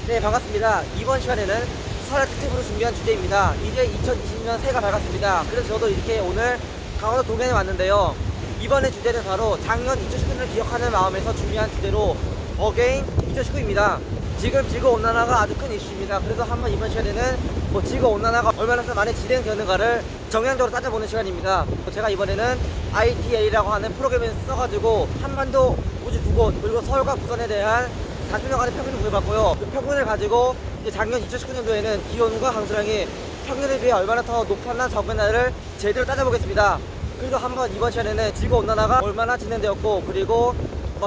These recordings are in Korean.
네, 반갑습니다. 이번 시간에는 설날 특집으로 준비한 주제입니다. 이제 2020년 새해가 밝았습니다. 그래서 저도 이렇게 오늘 강원도 동해에 왔는데요. 이번에 주제는 바로 작년 2019년을 기억하는 마음에서 준비한 주제로 어게인 2019입니다. 지금 지구온난화가 아주 큰 이슈입니다. 그래서 한번 이번 시간에는 지구온난화가 얼마나 많이 진행되는가를 정량적으로 따져보는 시간입니다. 제가 이번에는 ITA라고 하는 프로그램을 써가지고 한반도 우주 두 곳 그리고 서울과 부산에 대한 40년간의 평균을 구해봤고요. 그 평균을 가지고 이제 작년 2019년도에는 기온과 강수량이 평균에 비해 얼마나 더 높았나 적었나를 제대로 따져보겠습니다. 그리고 한번 이번 시간에는 지구온난화가 얼마나 진행되었고, 그리고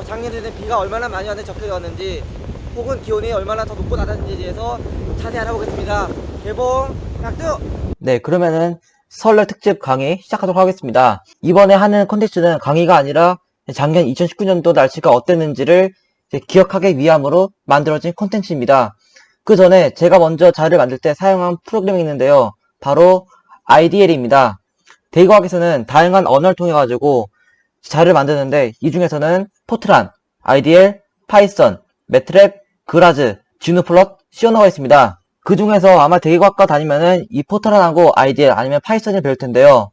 작년에는 비가 얼마나 많이 왔는지 적게 되었는지, 혹은 기온이 얼마나 더 높고 낮았는지에 대해서 자세히 알아보겠습니다. 개봉 약주! 네, 그러면은 설날 특집 강의 시작하도록 하겠습니다. 이번에 하는 콘텐츠는 강의가 아니라 작년 2019년도 날씨가 어땠는지를 기억하기 위함으로 만들어진 콘텐츠입니다. 그 전에 제가 먼저 자료를 만들 때 사용한 프로그램이 있는데요. 바로 IDL입니다. 대과학에서는 다양한 언어를 통해 가지고 자료를 만드는데, 이 중에서는 포트란, IDL, 파이썬, 매트랩, 그라즈, 지누플럿, 시어너가 있습니다. 그 중에서 아마 대과학과 다니면은 이 포트란하고 IDL 아니면 파이썬이 배울 텐데요.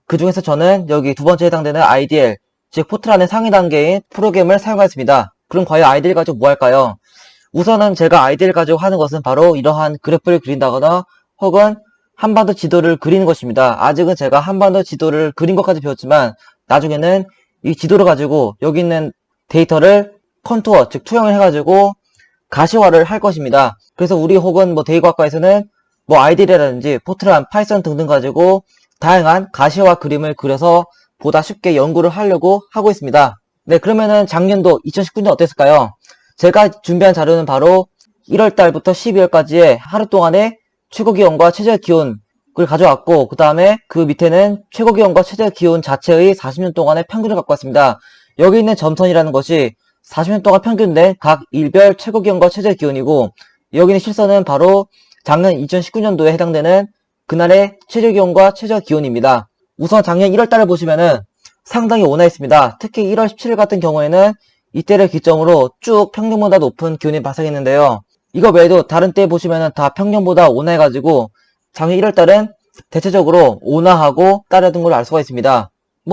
그 중에서 저는 여기 두 번째 해당되는 IDL, 즉 포트란의 상위 단계인 프로그램을 사용하였습니다. 그럼 과연 IDL 가지고 뭐 할까요? 우선은 제가 IDL 가지고 하는 것은 바로 이러한 그래프를 그린다거나 혹은 한반도 지도를 그리는 것입니다. 아직은 제가 한반도 지도를 그린 것까지 배웠지만, 나중에는 이 지도를 가지고 여기 있는 데이터를 컨투어, 즉 투영을 해가지고 가시화를 할 것입니다. 그래서 우리 혹은 대의과학과에서는 IDL이라든지 포트란, 파이썬 등등 가지고 다양한 가시화 그림을 그려서 보다 쉽게 연구를 하려고 하고 있습니다. 네, 그러면은 작년도 2019년 어땠을까요? 제가 준비한 자료는 바로 1월달부터 12월까지의 하루 동안의 최고기온과 최저기온을 가져왔고, 그 다음에 그 밑에는 최고기온과 최저기온 자체의 40년 동안의 평균을 갖고 왔습니다. 여기 있는 점선이라는 것이 40년 동안 평균된 각 일별 최고기온과 최저기온이고, 여기 있는 실선은 바로 작년 2019년도에 해당되는 그날의 최저기온과 최저기온입니다. 우선 작년 1월달을 보시면은 상당히 온화했습니다. 특히 1월 17일 같은 경우에는 이때를 기점으로 쭉 평균보다 높은 기온이 발생했는데요. 이거 외에도 다른 때 보시면은 다 평균보다 온화해가지고 작년 1월달은 대체적으로 온화하고 따르던 걸로 알 수가 있습니다.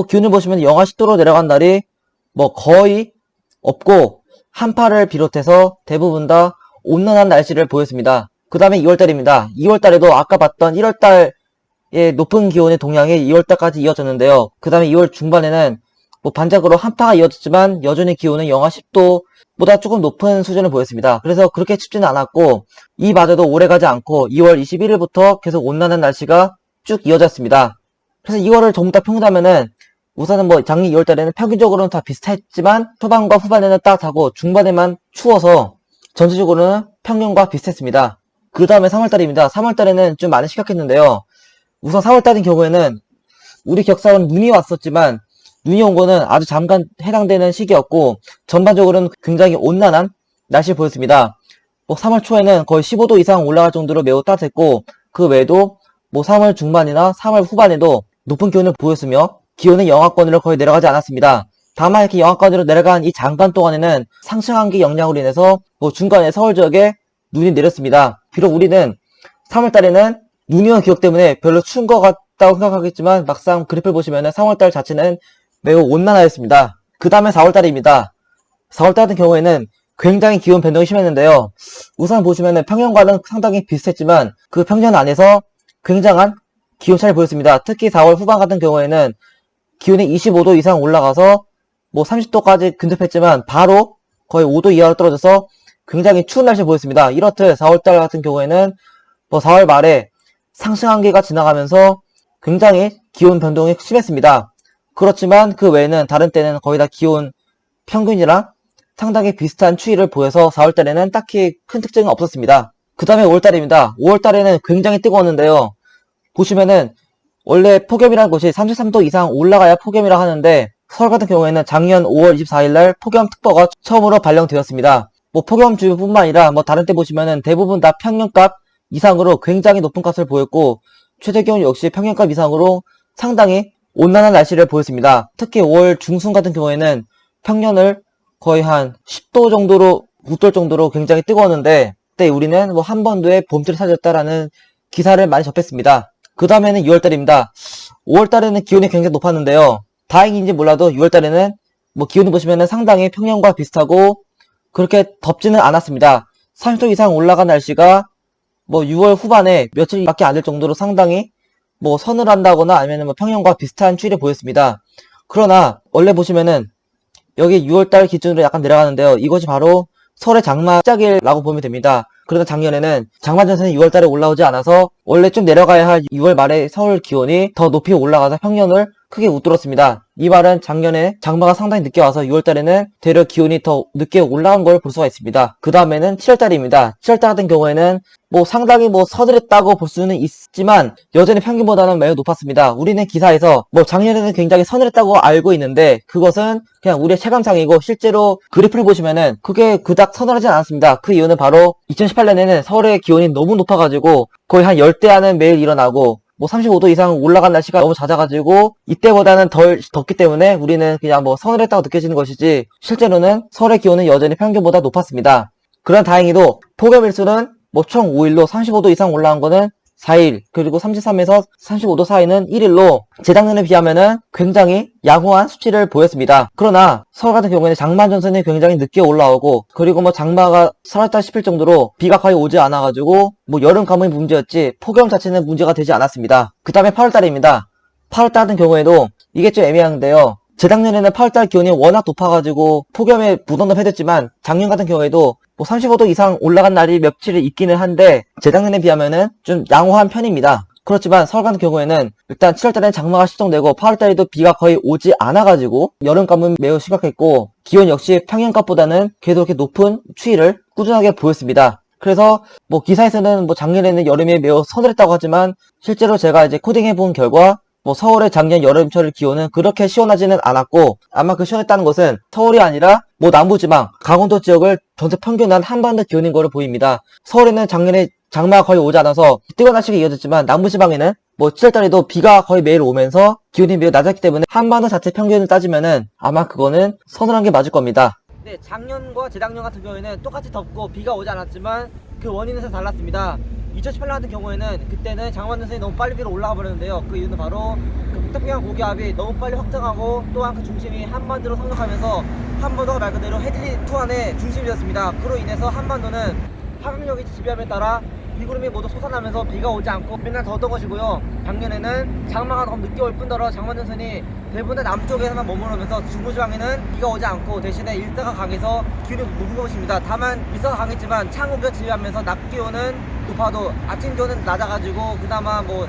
기온을 보시면 영하 10도로 내려간 날이 거의 없고, 한파를 비롯해서 대부분 다 온난한 날씨를 보였습니다. 그 다음에 2월달입니다. 2월달에도 아까 봤던 1월달의 높은 기온의 동향이 2월달까지 이어졌는데요. 그 다음에 2월 중반에는 반짝으로 한파가 이어졌지만 여전히 기온은 영하 10도보다 조금 높은 수준을 보였습니다. 그래서 그렇게 춥지는 않았고, 이마저도 오래가지 않고 2월 21일부터 계속 온난한 날씨가 쭉 이어졌습니다. 그래서 2월을 전부 다 평균하면은 우선은 작년 2월달에는 평균적으로는 다 비슷했지만 초반과 후반에는 따뜻하고 중반에만 추워서 전체적으로는 평균과 비슷했습니다. 그 다음에 3월달입니다. 3월달에는 좀 많이 심각했는데요. 우선 4월달인 경우에는 우리 격사로는 눈이 왔었지만, 눈이 온 거는 아주 잠깐 해당되는 시기였고, 전반적으로는 굉장히 온난한 날씨를 보였습니다. 3월 초에는 거의 15도 이상 올라갈 정도로 매우 따뜻했고, 그 외에도 3월 중반이나 3월 후반에도 높은 기온을 보였으며, 기온은 영하권으로 거의 내려가지 않았습니다. 다만 이렇게 영하권으로 내려간 이 잠깐 동안에는 상승한기 영향으로 인해서 중간에 서울 지역에 눈이 내렸습니다. 비록 우리는 3월달에는 눈이 온 기억 때문에 별로 추운 것 같다고 생각하겠지만, 막상 그래프를 보시면 3월달 자체는 매우 온난하였습니다. 그 다음에 4월달입니다. 4월달 같은 경우에는 굉장히 기온 변동이 심했는데요. 우선 보시면 평년과는 상당히 비슷했지만 그 평년 안에서 굉장한 기온 차이를 보였습니다. 특히 4월 후반 같은 경우에는 기온이 25도 이상 올라가서 30도까지 근접했지만 바로 거의 5도 이하로 떨어져서 굉장히 추운 날씨를 보였습니다. 이렇듯 4월달 같은 경우에는 4월 말에 상승한기가 지나가면서 굉장히 기온 변동이 심했습니다. 그렇지만 그 외에는 다른 때는 거의 다 기온 평균이랑 상당히 비슷한 추이를 보여서 4월달에는 딱히 큰 특징은 없었습니다. 그 다음에 5월달입니다. 5월달에는 굉장히 뜨거웠는데요. 보시면은 원래 폭염이라는 것이 33도 이상 올라가야 폭염이라 하는데, 서울 같은 경우에는 작년 5월 24일날 폭염특보가 처음으로 발령되었습니다. 폭염주의보뿐만 아니라 다른 때 보시면은 대부분 다 평년값 이상으로 굉장히 높은 값을 보였고, 최저기온 역시 평년값 이상으로 상당히 온난한 날씨를 보였습니다. 특히 5월 중순 같은 경우에는 평년을 거의 한 10도 정도로 웃돌 정도로 굉장히 뜨거웠는데, 그때 우리는 뭐 한반도에 봄철이 찾았다라는 기사를 많이 접했습니다. 그 다음에는 6월달입니다. 5월달에는 기온이 굉장히 높았는데요. 다행인지 몰라도 6월달에는 뭐 기온을 보시면은 상당히 평년과 비슷하고 그렇게 덥지는 않았습니다. 30도 이상 올라간 날씨가 뭐 6월 후반에 며칠밖에 안 될 정도로 상당히 뭐 서늘한다거나 아니면 뭐 평년과 비슷한 추위를 보였습니다. 그러나 원래 보시면은 여기 6월달 기준으로 약간 내려가는데요. 이것이 바로 설의 장마 시작이라고 보면 됩니다. 그러나 작년에는 장마 전선이 6월달에 올라오지 않아서 원래 좀 내려가야 할 6월 말에 서울 기온이 더 높이 올라가서 평년을 크게 웃돌았습니다. 이 말은 작년에 장마가 상당히 늦게 와서 6월달에는 되려 기온이 더 늦게 올라간 걸 볼 수가 있습니다. 그 다음에는 7월달입니다. 7월달 같은 경우에는 뭐 상당히 뭐 서늘했다고 볼 수는 있지만 여전히 평균보다는 매우 높았습니다. 우리는 기사에서 뭐 작년에는 굉장히 서늘했다고 알고 있는데 그것은 그냥 우리의 체감상이고 실제로 그래프를 보시면은 그게 그닥 서늘하지 않았습니다. 그 이유는 바로 2018년에는 서울의 기온이 너무 높아가지고 거의 한 열대야는 매일 일어나고 뭐 35도 이상 올라간 날씨가 너무 잦아가지고 이때보다는 덜 덥기 때문에 우리는 그냥 뭐 서늘했다고 느껴지는 것이지 실제로는 서울의 기온은 여전히 평균보다 높았습니다. 그런 다행히도 폭염일수는 뭐 총 5일로 35도 이상 올라간 거는 4일 그리고 33에서 35도 사이는 1일로 재작년에 비하면은 굉장히 양호한 수치를 보였습니다. 그러나 서울 같은 경우에는 장마 전선이 굉장히 늦게 올라오고 그리고 뭐 장마가 사라졌다 싶을 정도로 비가 거의 오지 않아가지고 뭐 여름 가뭄이 문제였지 폭염 자체는 문제가 되지 않았습니다. 그 다음에 8월달입니다. 8월달 같은 경우에도 이게 좀 애매한데요. 재작년에는 8월달 기온이 워낙 높아가지고 폭염에 무던급해졌지만 작년 같은 경우에도 뭐 35도 이상 올라간 날이 며칠이 있기는 한데 재작년에 비하면은 좀 양호한 편입니다. 그렇지만 서울 같은 경우에는 일단 7월달에는 장마가 시작되고 8월달에도 비가 거의 오지 않아가지고 여름감은 매우 심각했고 기온 역시 평년값보다는 계속 이렇게 높은 추위를 꾸준하게 보였습니다. 그래서 뭐 기사에서는 뭐 작년에는 여름이 매우 서늘했다고 하지만 실제로 제가 이제 코딩해본 결과 뭐 서울의 작년 여름철 기온은 그렇게 시원하지는 않았고 아마 그 시원했다는 것은 서울이 아니라 뭐 남부지방 강원도 지역을 전체 평균한 한반도 기온인 거로 보입니다. 서울에는 작년에 장마가 거의 오지 않아서 뜨거운 날씨가 이어졌지만 남부지방에는 뭐 7월달에도 비가 거의 매일 오면서 기온이 매우 낮았기 때문에 한반도 자체 평균을 따지면은 아마 그거는 서늘한 게 맞을 겁니다. 네, 작년과 재작년 같은 경우에는 똑같이 덥고 비가 오지 않았지만 그 원인은 달랐습니다. 2018년 같은 경우에는 그때는 장마 전선이 너무 빨리 위로 올라가 버렸는데요. 그 이유는 바로 그 북태평양 고기압이 너무 빨리 확장하고 또한 그 중심이 한반도로 상륙하면서 한반도가 말 그대로 헤들리 투안의 중심이 되었습니다. 그로 인해서 한반도는 화강력이 지배함에 따라 비구름이 모두 솟아나면서 비가 오지 않고 맨날 더웠던 것이고요. 작년에는 장마가 너무 늦게 올 뿐더러 장마 전선이 대부분 다 남쪽에서만 머무르면서 중부지방에는 비가 오지 않고 대신에 일사가 강해서 기온이 높은 것입니다. 다만 일사가 강했지만 창우기가 지배하면서 낮 기온은 높아도 아침 기온은 낮아가지고 그나마 뭐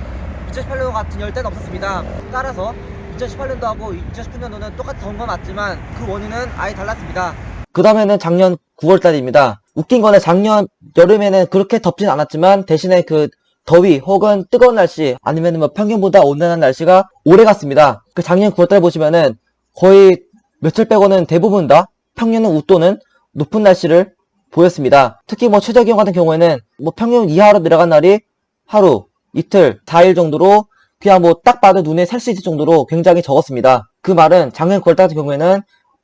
2018년 같은 열대는 없었습니다. 따라서 2018년도하고 2019년도는 똑같이 더운 건 맞지만 그 원인은 아예 달랐습니다. 그 다음에는 작년 9월달입니다. 웃긴 거는 작년 여름에는 그렇게 덥진 않았지만 대신에 그 더위 혹은 뜨거운 날씨 아니면 뭐 평균보다 온난한 날씨가 오래 갔습니다. 그 작년 9월달 보시면은 거의 며칠 빼고는 대부분 다 평년은 웃도는 높은 날씨를 보였습니다. 특히 뭐 최저 기온 같은 경우에는 뭐 평균 이하로 내려간 날이 하루, 이틀, 4일 정도로 그냥 뭐 딱 봐도 눈에 살 수 있을 정도로 굉장히 적었습니다. 그 말은 작년 9월달 같은 경우에는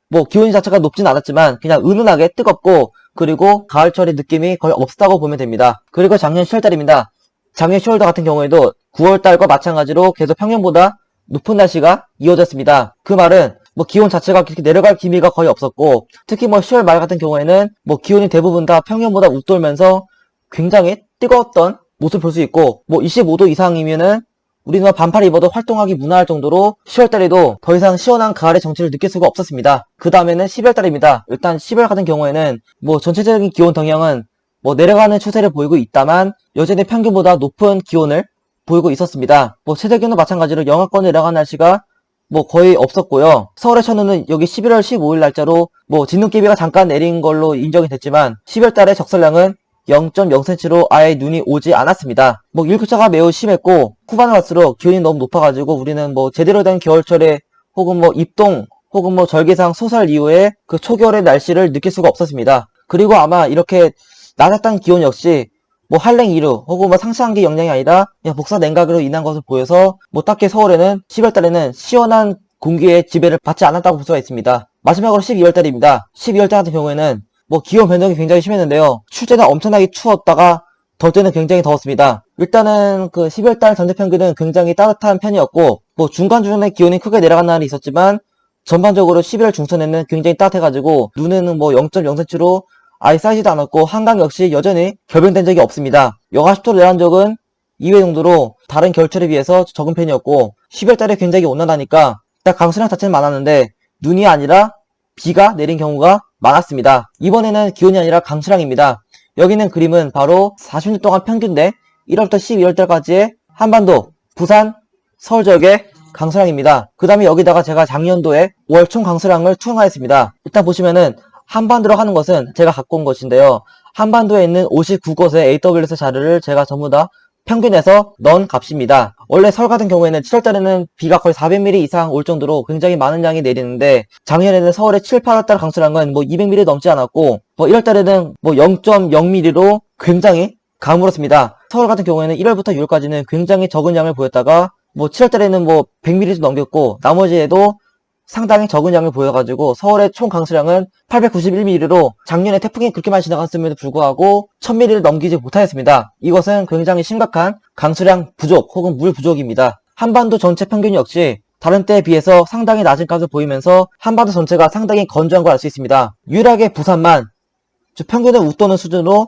뭐 기온 자체가 높진 않았지만 그냥 은은하게 뜨겁고 그리고 가을철의 느낌이 거의 없었다고 보면 됩니다. 그리고 작년 10월달입니다. 작년 10월달 같은 경우에도 9월달과 마찬가지로 계속 평년보다 높은 날씨가 이어졌습니다. 그 말은 뭐 기온 자체가 그렇게 내려갈 기미가 거의 없었고 특히 뭐 10월 말 같은 경우에는 뭐 기온이 대부분 다 평년보다 웃돌면서 굉장히 뜨거웠던 모습을 볼 수 있고 뭐 25도 이상이면은 우리는 반팔 입어도 활동하기 무난할 정도로 10월달에도 더 이상 시원한 가을의 정취를 느낄 수가 없었습니다. 그 다음에는 12월달입니다. 일단 12월 같은 경우에는 뭐 전체적인 기온 동향은 뭐 내려가는 추세를 보이고 있다만 여전히 평균보다 높은 기온을 보이고 있었습니다. 뭐 최저 기온도 마찬가지로 영하권 내려간 날씨가 뭐 거의 없었고요. 서울의 천우는 여기 11월 15일 날짜로 뭐 진눈깨비가 잠깐 내린 걸로 인정이 됐지만 12월달의 적설량은 0.0cm로 아예 눈이 오지 않았습니다. 뭐 일교차가 매우 심했고 후반을 갈수록 기온이 너무 높아가지고 우리는 뭐 제대로 된 겨울철에 혹은 뭐 입동 혹은 뭐 절기상 소설 이후에 그 초겨울의 날씨를 느낄 수가 없었습니다. 그리고 아마 이렇게 낮았던 기온 역시 뭐 한랭 이루 혹은 뭐 상시한기 영향이 아니라 그냥 복사 냉각으로 인한 것을 보여서 뭐 딱히 서울에는 10월달에는 시원한 공기의 지배를 받지 않았다고 볼 수가 있습니다. 마지막으로 12월달입니다. 12월달 같은 경우에는 뭐 기온 변동이 굉장히 심했는데요. 추울 때는 엄청나게 추웠다가 더울 때는 굉장히 더웠습니다. 일단은 그 12월달 전체 평균은 굉장히 따뜻한 편이었고 뭐 중간중간에 기온이 크게 내려간 날이 있었지만 전반적으로 11월 중순에는 굉장히 따뜻해가지고 눈에는 뭐 0.0cm로 아예 쌓이지도 않았고 한강 역시 여전히 결빙된 적이 없습니다. 영하 10도로 내려간 적은 2회 정도로 다른 겨울철에 비해서 적은 편이었고 10월달에 굉장히 온난하니까 딱 강수량 자체는 많았는데 눈이 아니라 비가 내린 경우가 많았습니다. 이번에는 기온이 아니라 강수량입니다. 여기 있는 그림은 바로 40년 동안 평균 대 1월부터 12월달까지의 한반도, 부산, 서울 지역의 강수량입니다. 그 다음에 여기다가 제가 작년도에 월 총 강수량을 투영하였습니다. 일단 보시면은 한반도로 하는 것은 제가 갖고 온 것인데요. 한반도에 있는 59곳의 AWS 자료를 제가 전부 다 평균해서 넣은 값입니다. 원래 서울 같은 경우에는 7월달에는 비가 거의 400mm 이상 올 정도로 굉장히 많은 양이 내리는데 작년에는 서울의 7, 8월달 강수량은 뭐 200mm 넘지 않았고 뭐 1월달에는 뭐 0.0mm로 굉장히 가물었습니다. 서울 같은 경우에는 1월부터 6월까지는 굉장히 적은 양을 보였다가 뭐 7월달에는 뭐 100mm도 넘겼고 나머지에도 상당히 적은 양을 보여가지고 서울의 총 강수량은 891mm로 작년에 태풍이 그렇게 많이 지나갔음에도 불구하고 1000mm를 넘기지 못하였습니다. 이것은 굉장히 심각한 강수량 부족 혹은 물 부족입니다. 한반도 전체 평균 역시 다른 때에 비해서 상당히 낮은 값을 보이면서 한반도 전체가 상당히 건조한 걸 알 수 있습니다. 유일하게 부산만 평균을 웃도는 수준으로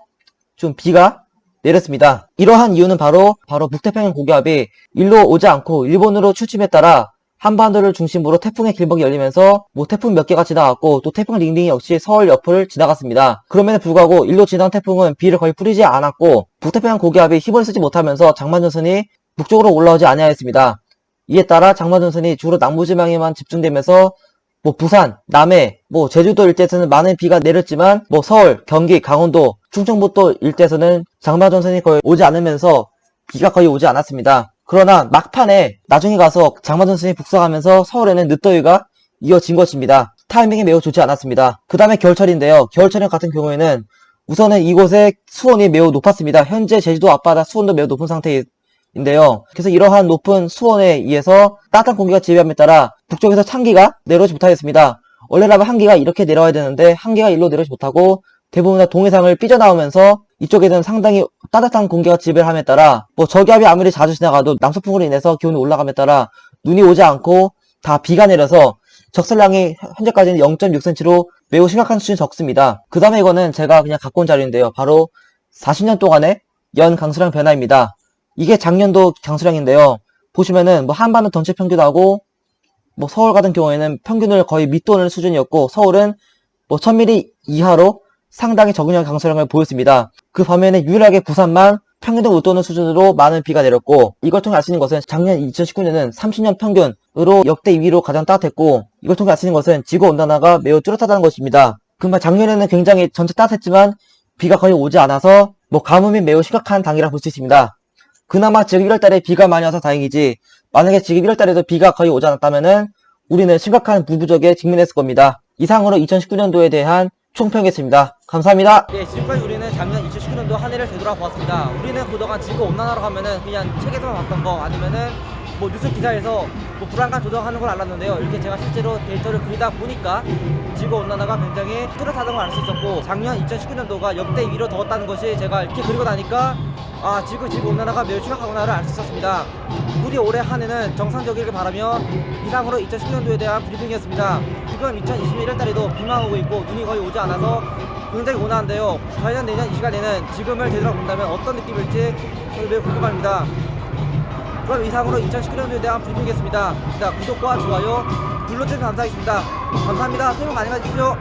좀 비가 내렸습니다. 이러한 이유는 바로 북태평양 고기압이 일로 오지 않고 일본으로 추침에 따라 한반도를 중심으로 태풍의 길목이 열리면서 뭐 태풍 몇 개가 지나갔고 또 태풍 링링이 역시 서울 옆을 지나갔습니다. 그럼에도 불구하고 일로 지나간 태풍은 비를 거의 뿌리지 않았고 북태평양 고기압이 힘을 쓰지 못하면서 장마전선이 북쪽으로 올라오지 아니하였습니다. 이에 따라 장마전선이 주로 남부지방에만 집중되면서 뭐 부산, 남해, 뭐 제주도 일대에서는 많은 비가 내렸지만 뭐 서울, 경기, 강원도, 충청북도 일대에서는 장마전선이 거의 오지 않으면서 비가 거의 오지 않았습니다. 그러나 막판에 나중에 가서 장마전선이 북상하면서 서울에는 늦더위가 이어진 것입니다. 타이밍이 매우 좋지 않았습니다. 그 다음에 겨울철인데요. 겨울철 같은 경우에는 우선은 이곳의 수온이 매우 높았습니다. 현재 제주도 앞바다 수온도 매우 높은 상태인데요. 그래서 이러한 높은 수온에 의해서 따뜻한 공기가 지배함에 따라 북쪽에서 찬기가 내려오지 못하였습니다. 원래라면 한기가 이렇게 내려와야 되는데 한기가 일로 내려오지 못하고 대부분 다 동해상을 삐져나오면서 이쪽에는 상당히 따뜻한 공기가 지배를 함에 따라 뭐 저기압이 아무리 자주 지나가도 남서풍으로 인해서 기온이 올라감에 따라 눈이 오지 않고 다 비가 내려서 적설량이 현재까지는 0.6cm로 매우 심각한 수준이 적습니다. 그 다음에 이거는 제가 그냥 갖고 온 자료인데요. 바로 40년 동안의 연 강수량 변화입니다. 이게 작년도 강수량인데요. 보시면은 뭐 한반도 전체 평균하고 뭐 서울 같은 경우에는 평균을 거의 밑도는 수준이었고 서울은 뭐 1000mm 이하로 상당히 적은 양의 강수량을 보였습니다. 그 반면에 유일하게 부산만 평균을 웃도는 수준으로 많은 비가 내렸고 이걸 통해 알 수 있는 것은 작년 2019년은 30년 평균으로 역대 2위로 가장 따뜻했고 이걸 통해 알 수 있는 것은 지구온난화가 매우 뚜렷하다는 것입니다. 그만 작년에는 굉장히 전체 따뜻했지만 비가 거의 오지 않아서 뭐 가뭄이 매우 심각한 단계라 볼 수 있습니다. 그나마 지금 1월달에 비가 많이 와서 다행이지 만약에 지금 1월달에도 비가 거의 오지 않았다면은 우리는 심각한 물 부족에 직면했을 겁니다. 이상으로 2019년도에 대한 총평이었습니다. 감사합니다. 네, 지금까지 우리는 작년 2019년도 한 해를 되돌아보았습니다. 우리는 그동안 지구 온난화로 가면은 그냥 책에서만 봤던 거 아니면은 뭐 뉴스 기사에서 뭐 불안감 조정하는 걸 알았는데요. 이렇게 제가 실제로 데이터를 그리다 보니까 지구 온난화가 굉장히 뚜렷하다는 걸 알 수 있었고 작년 2019년도가 역대 2위로 더웠다는 것이 제가 이렇게 그리고 나니까 아 지구 온난화가 매우 심각하구나를 알 수 있었습니다. 부디 올해 한 해는 정상적이길 바라며 이상으로 2019년도에 대한 브리핑이었습니다. 지금 2021년달에도 비만 오고 있고 눈이 거의 오지 않아서 굉장히 온화한데요. 과연 내년 이 시간에는 지금을 되돌아본다면 어떤 느낌일지 저는 매우 궁금합니다. 그럼 이상으로 2019년도에 대한 브리핑이었습니다. 구독과 좋아요 눌러주시면 감사하겠습니다. 감사합니다. 새해 복 많이 받으십시오.